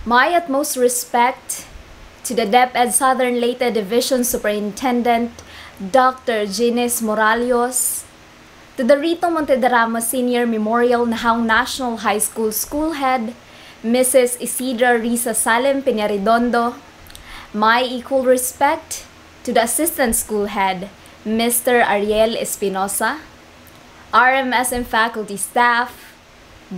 My utmost respect to the DepEd Southern Leyte Division Superintendent, Dr. Gines Moralios, to the Rito Montederramo Senior Memorial Nahaung National High School School Head, Mrs. Isidra Risa Salem Peñaridondo. My equal respect to the Assistant School Head, Mr. Ariel Espinosa, RMSM faculty staff,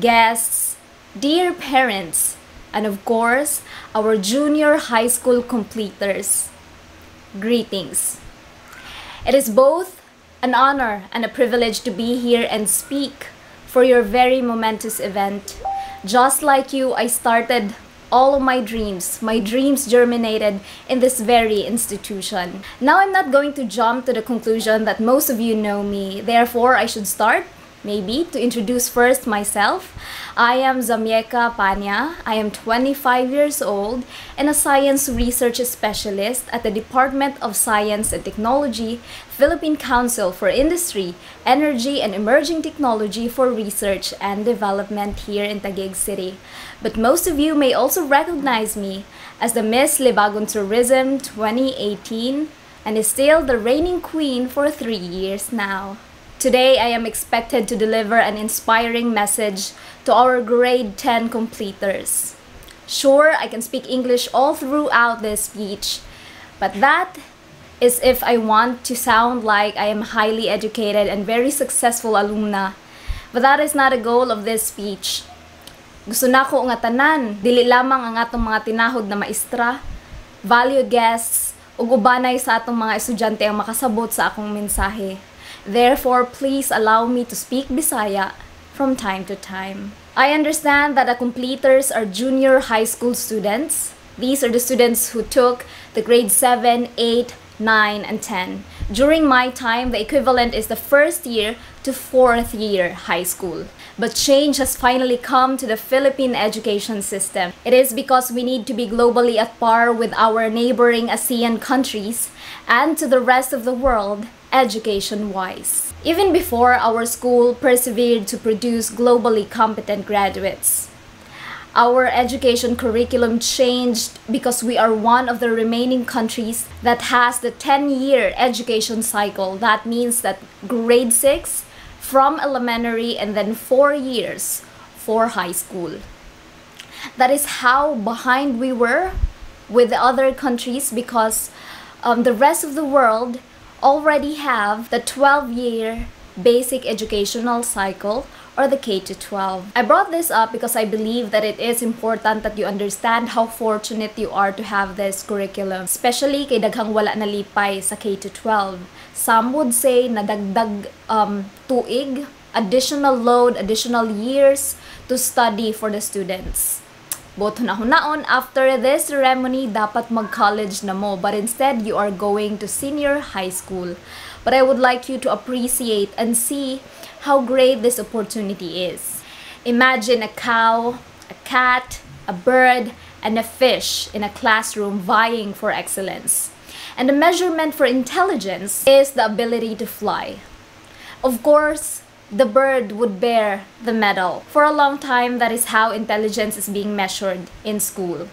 guests, dear parents, and of course, our junior high school completers. Greetings. It is both an honor and a privilege to be here and speak for your very momentous event. Just like you, I started all of my dreams. My dreams germinated in this very institution. Now I'm not going to jump to the conclusion that most of you know me. Therefore, I should start, maybe, to introduce first myself. I am Zamieka Panya. I am 25 years old and a science research specialist at the Department of Science and Technology, Philippine Council for Industry, Energy, and Emerging Technology for Research and Development here in Taguig City. But most of you may also recognize me as the Miss Libagong Tourism 2018 and is still the reigning queen for 3 years now. Today, I am expected to deliver an inspiring message to our grade 10 completers. Sure, I can speak English all throughout this speech, but that is if I want to sound like I am highly educated and very successful alumna. But that is not a goal of this speech. Gusto na ko nga tanan, dili lamang ang atong mga tinahod na maestra, valued guests, ug ubanay sa atong mga estudyante ang makasabot sa akong mensahe. Therefore, please allow me to speak Bisaya from time to time. I understand that the completers are junior high school students. These are the students who took the grade 7, 8, 9, and 10. During my time, the equivalent is the first year to fourth year high school. But change has finally come to the Philippine education system. It is because we need to be globally at par with our neighboring ASEAN countries and to the rest of the world, education-wise. Even before, our school persevered to produce globally competent graduates. Our education curriculum changed because we are one of the remaining countries that has the 10-year education cycle. That means that grade 6 from elementary and then 4 years for high school. That is how behind we were with the other countries because the rest of the world already have the 12-year basic educational cycle or the K12. I brought this up because I believe that it is important that you understand how fortunate you are to have this curriculum, especially kay daghang wala nalipay sa K12. Some would say na dagdag tuig, additional load, additional years to study for the students. Both hunahon after this ceremony, dapat mag-college na mo, but instead you are going to senior high school. But I would like you to appreciate and see how great this opportunity is. Imagine a cow, a cat, a bird, and a fish in a classroom vying for excellence. And the measurement for intelligence is the ability to fly. Of course, the bird would bear the medal. For a long time, that is how intelligence is being measured in school.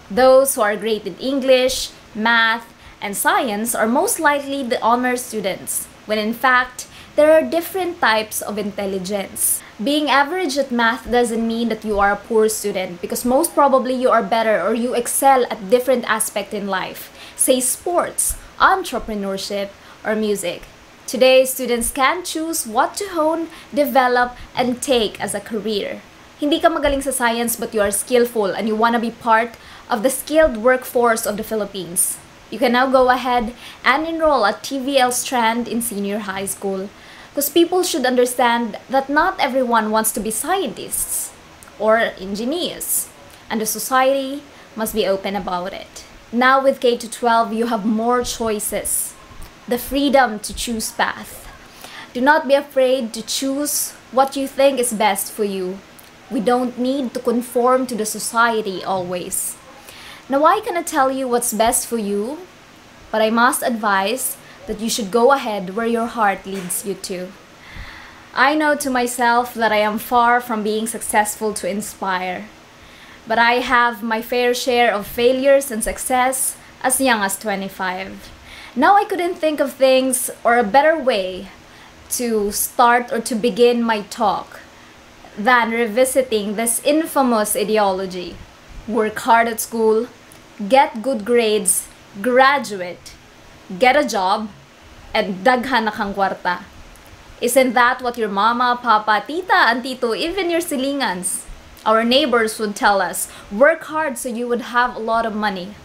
Those who are great in English, math, and science are most likely the honor students, when in fact, there are different types of intelligence. Being average at math doesn't mean that you are a poor student because most probably you are better or you excel at different aspects in life, say sports, entrepreneurship, or music. Today, students can choose what to hone, develop, and take as a career. Hindi ka magaling sa science but you are skillful and you want to be part of the skilled workforce of the Philippines. You can now go ahead and enroll at TVL Strand in senior high school. Because people should understand that not everyone wants to be scientists or engineers, and the society must be open about it. Now with K-12, you have more choices, the freedom to choose path. Do not be afraid to choose what you think is best for you. We don't need to conform to the society always. Now I cannot tell you what's best for you, but I must advise that you should go ahead where your heart leads you to. I know to myself that I am far from being successful to inspire. But I have my fair share of failures and success as young as 25. Now I couldn't think of things or a better way to start or to begin my talk than revisiting this infamous ideology. Work hard at school, get good grades, graduate, get a job, and daghan na kang kwarta. Isn't that what your mama, papa, tita, and tito, even your silingans, our neighbors would tell us? Work hard so you would have a lot of money.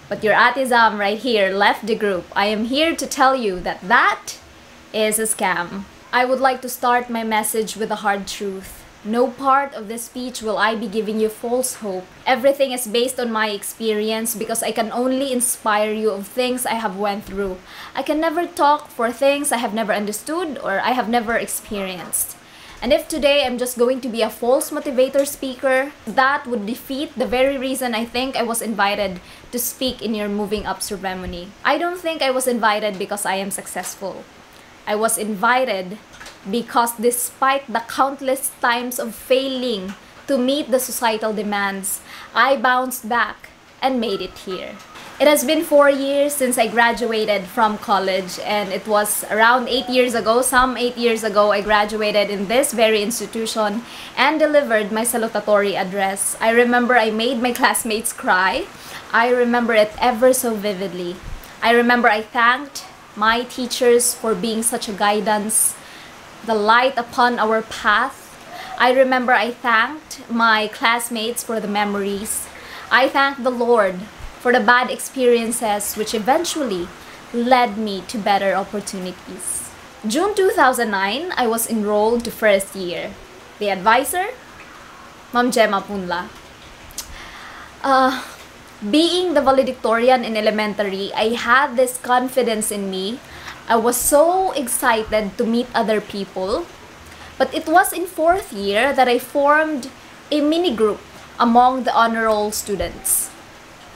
But your Ate Zam right here left the group. I am here to tell you that that is a scam. I would like to start my message with a hard truth. No part of this speech will I be giving you false hope. Everything is based on my experience because I can only inspire you of things I have went through. I can never talk for things I have never understood or I have never experienced. And if today I'm just going to be a false motivator speaker, that would defeat the very reason I think I was invited to speak in your moving up ceremony. I don't think I was invited because I am successful. I was invited because despite the countless times of failing to meet the societal demands, I bounced back and made it here. It has been 4 years since I graduated from college, and it was around 8 years ago, I graduated in this very institution and delivered my salutatory address. I remember I made my classmates cry. I remember it ever so vividly. I remember I thanked my teachers for being such a guidance, the light upon our path. I remember I thanked my classmates for the memories. I thanked the Lord for the bad experiences which eventually led me to better opportunities. June 2009, I was enrolled to first year. The advisor, Ma'am Gemma Punla. Being the valedictorian in elementary, I had this confidence in me. I was so excited to meet other people. But it was in fourth year that I formed a mini group among the honor roll students.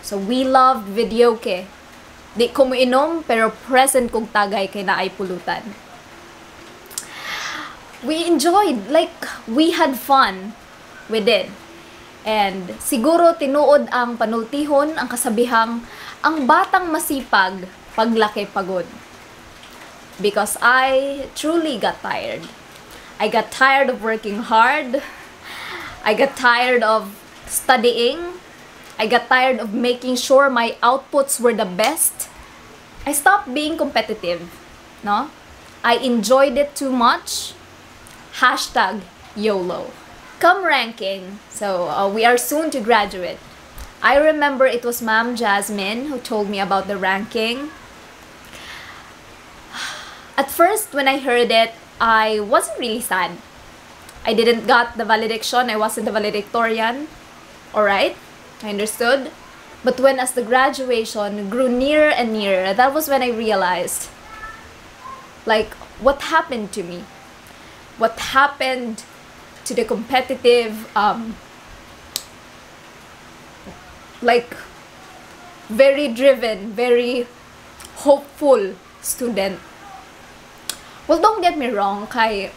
So we loved videoke. Di ko mo inom, pero present kong tagay kay naay pulutan. We enjoyed, like, we had fun. We did. And siguro tinuod ang panultihon, ang kasabihang, ang batang masipag, paglaki pagod. Because I truly got tired. I got tired of working hard. I got tired of studying. I got tired of making sure my outputs were the best. I stopped being competitive, no? I enjoyed it too much. Hashtag YOLO. Come ranking. So we are soon to graduate. I remember it was Ma'am Jasmine who told me about the ranking. At first, when I heard it, I wasn't really sad. I didn't got the valediction. I wasn't the valedictorian. Alright, I understood. But when as the graduation grew nearer and nearer, that was when I realized, like, what happened to me? What happened to the competitive, like, very driven, very hopeful student? Well, don't get me wrong, kay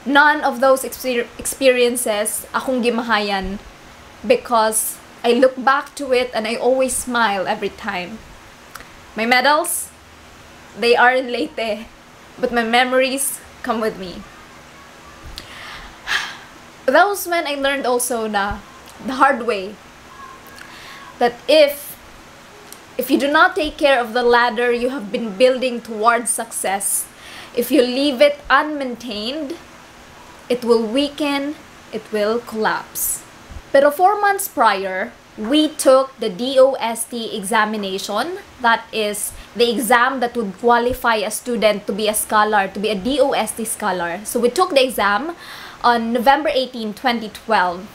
none of those experiences akong gimahayan, because I look back to it and I always smile every time. My medals, they are in Leyte, but my memories come with me. That was when I learned also the hard way that if you do not take care of the ladder you have been building towards success, if you leave it unmaintained, it will weaken, it will collapse. Pero 4 months prior, we took the DOST examination. That is the exam that would qualify a student to be a scholar, to be a DOST scholar. So we took the exam on November 18, 2012.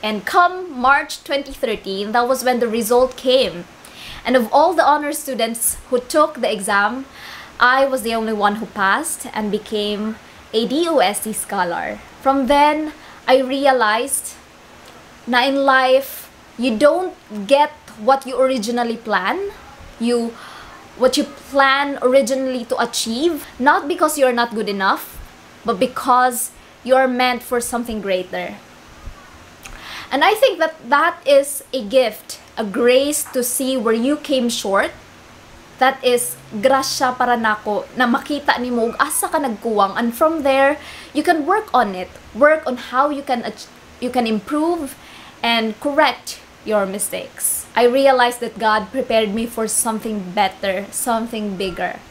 And come March 2013, that was when the result came. And of all the honor students who took the exam, I was the only one who passed and became a DOST scholar. From then, I realized na in life, you don't get what you originally plan. What you plan originally to achieve, not because you're not good enough, but because you're meant for something greater. And I think that that is a gift, a grace to see where you came short. That is grasya para nako na makita nimo ug asa ka nagkuwang, and from there you can work on it. Work on how you can improve and correct your mistakes. I realized that God prepared me for something better, something bigger.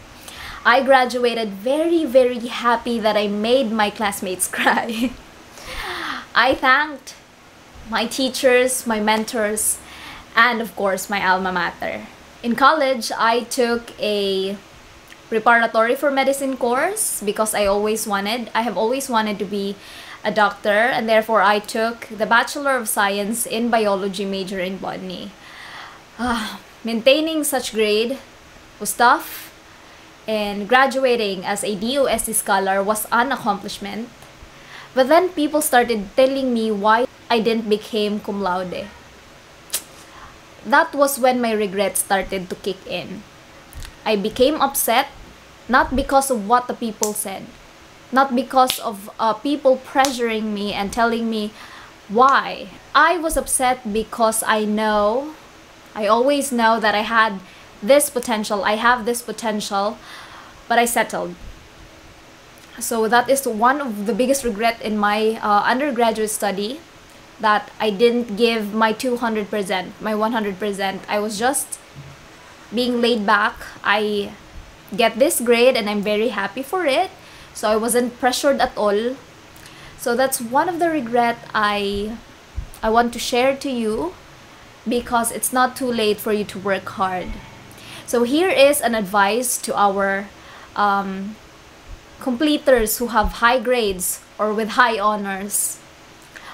I graduated very, very happy that I made my classmates cry. I thanked my teachers, my mentors, and of course my alma mater. In college, I took a preparatory for medicine course because I have always wanted to be a doctor, and therefore I took the Bachelor of Science in Biology major in botany. Maintaining such grade was tough, and graduating as a DOST scholar was an accomplishment. But then people started telling me why I didn't become cum laude. That was when my regret started to kick in. I became upset, not because of what the people said, not because of people pressuring me and telling me why. I was upset because I always know that I have this potential, but I settled. So that is one of the biggest regret in my undergraduate study, that I didn't give my 200%, my 100%. I was just being laid back. I get this grade and I'm very happy for it. So I wasn't pressured at all. So that's one of the regret I want to share to you, because it's not too late for you to work hard. So here is an advice to our completers who have high grades or with high honors.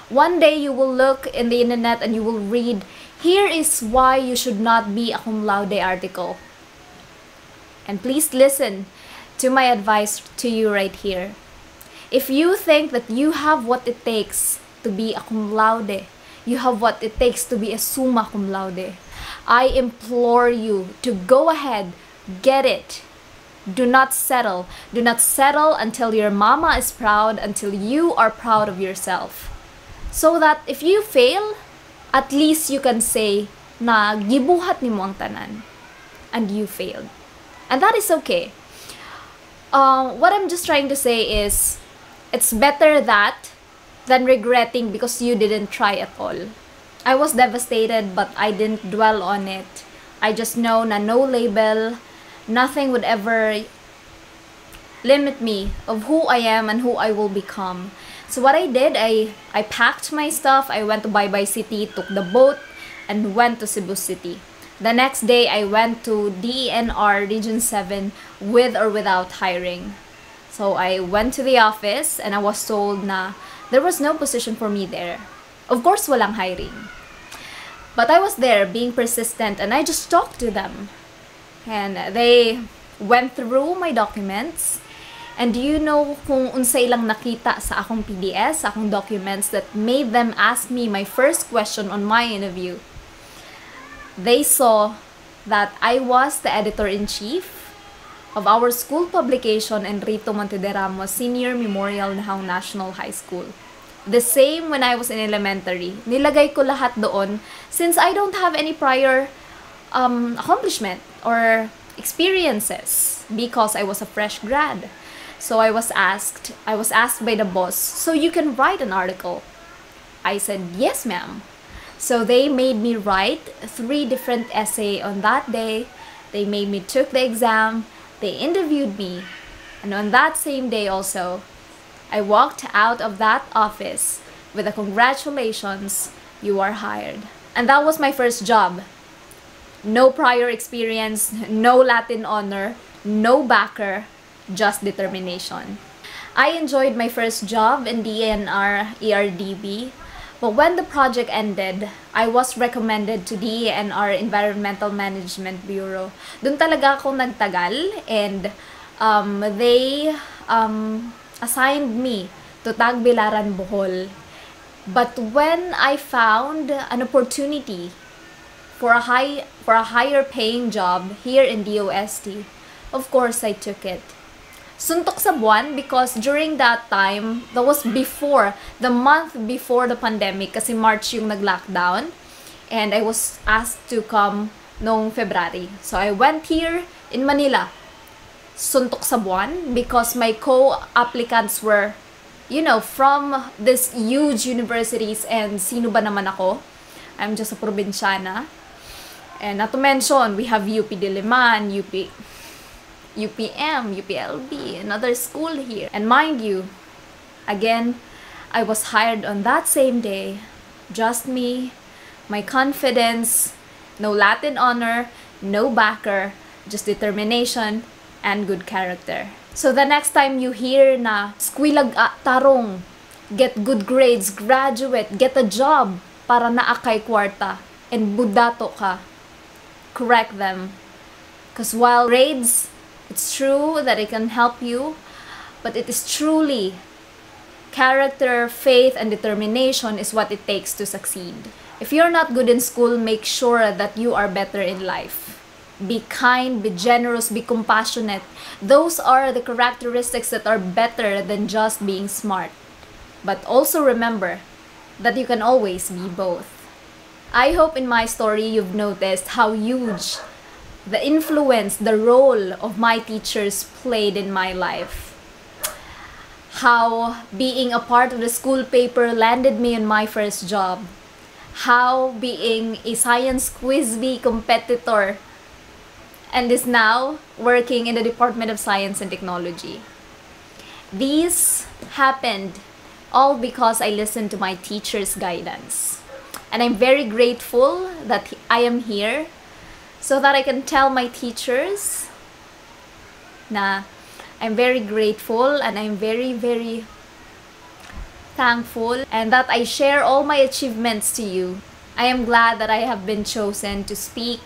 One day you will look in the internet and you will read, "Here is why you should not be a cum laude" article. And please listen to my advice to you right here. If you think that you have what it takes to be a cum laude, you have what it takes to be a summa cum laude, I implore you to go ahead, get it. Do not settle. Do not settle until your mama is proud, until you are proud of yourself. So that if you fail, at least you can say na gibuhat nimo ang tanan and you failed. And that is okay. What I'm just trying to say is, it's better that than regretting because you didn't try at all. I was devastated, but I didn't dwell on it. I just know na no label, nothing would ever limit me of who I am and who I will become. So what I did, I packed my stuff, I went to Baybay City, took the boat, and went to Cebu City. The next day, I went to DENR Region 7 with or without hiring. So I went to the office and I was told na there was no position for me there. Of course, walang hiring. But I was there being persistent and I just talked to them. And they went through my documents. And do you know kung unsay lang nakita sa akong PDS, sa akong documents, that made them ask me my first question on my interview? They saw that I was the editor-in-chief of our school publication, Enrito Montederramo Senior Memorial Nahong National High School. The same when I was in elementary. Nilagay ko lahat doon since I don't have any prior accomplishment or experiences because I was a fresh grad. So I was asked by the boss, "So you can write an article?" I said, "Yes, ma'am." So they made me write 3 different essays on that day. They made me took the exam. They interviewed me. And on that same day also, I walked out of that office with a "Congratulations, you are hired." And that was my first job. No prior experience, no Latin honor, no backer, just determination. I enjoyed my first job in DENR ERDB, but when the project ended, I was recommended to DENR Environmental Management Bureau. Doon talaga ako nagtagal, and they assigned me to Tagbilaran, Bohol. But when I found an opportunity for a higher paying job here in DOST, of course I took it. Suntok sa buwan because during that time, that was before, the month before the pandemic, kasi March yung nag-lockdown. And I was asked to come noong February. So I went here in Manila. Suntok sa buwan because my co-applicants were, from these huge universities, and sino ba naman ako? I'm just a probinsyana. And not to mention, we have UP Diliman, UPM, UPLB, another school here. And mind you, again, I was hired on that same day. Just me, my confidence, no Latin honor, no backer, just determination and good character. So the next time you hear na squilag tarong, get good grades, graduate, get a job para naakay kwarta, and budato ka, correct them. Because while grades, it's true that it can help you, but it is truly character, faith, and determination is what it takes to succeed. If you're not good in school, make sure that you are better in life. Be kind, be generous, be compassionate. Those are the characteristics that are better than just being smart. But also remember that you can always be both. I hope in my story you've noticed how huge the influence, the role of my teachers played in my life. How being a part of the school paper landed me on my first job. How being a science quiz bee competitor and is now working in the Department of Science and Technology. These happened all because I listened to my teacher's guidance. And I'm very grateful that I am here so that I can tell my teachers na I'm very grateful and I'm very, very thankful, and that I share all my achievements to you. I am glad that I have been chosen to speak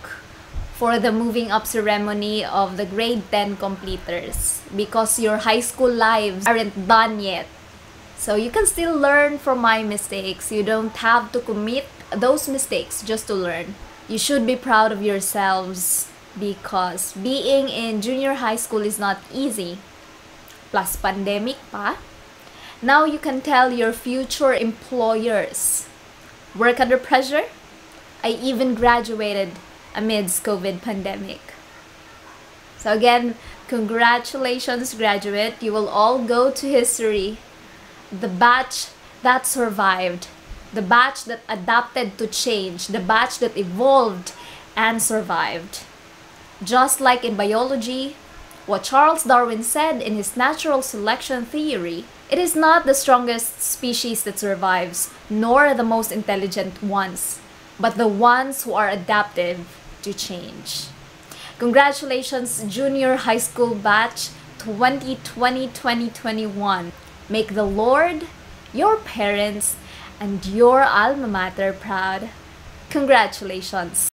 for the moving up ceremony of the grade 10 completers, because your high school lives aren't done yet. So you can still learn from my mistakes. You don't have to commit those mistakes just to learn. You should be proud of yourselves because being in junior high school is not easy. Plus pandemic pa. Now you can tell your future employers. Work under pressure? I even graduated amidst COVID pandemic. So again, congratulations graduate. You will all go to history. The batch that survived. The batch that adapted to change. The batch that evolved and survived. Just like in biology, what Charles Darwin said in his natural selection theory, it is not the strongest species that survives, nor the most intelligent ones, but the ones who are adaptive to change. Congratulations, junior high school batch 2020-2021. Make the Lord, your parents, and your alma mater proud. Congratulations!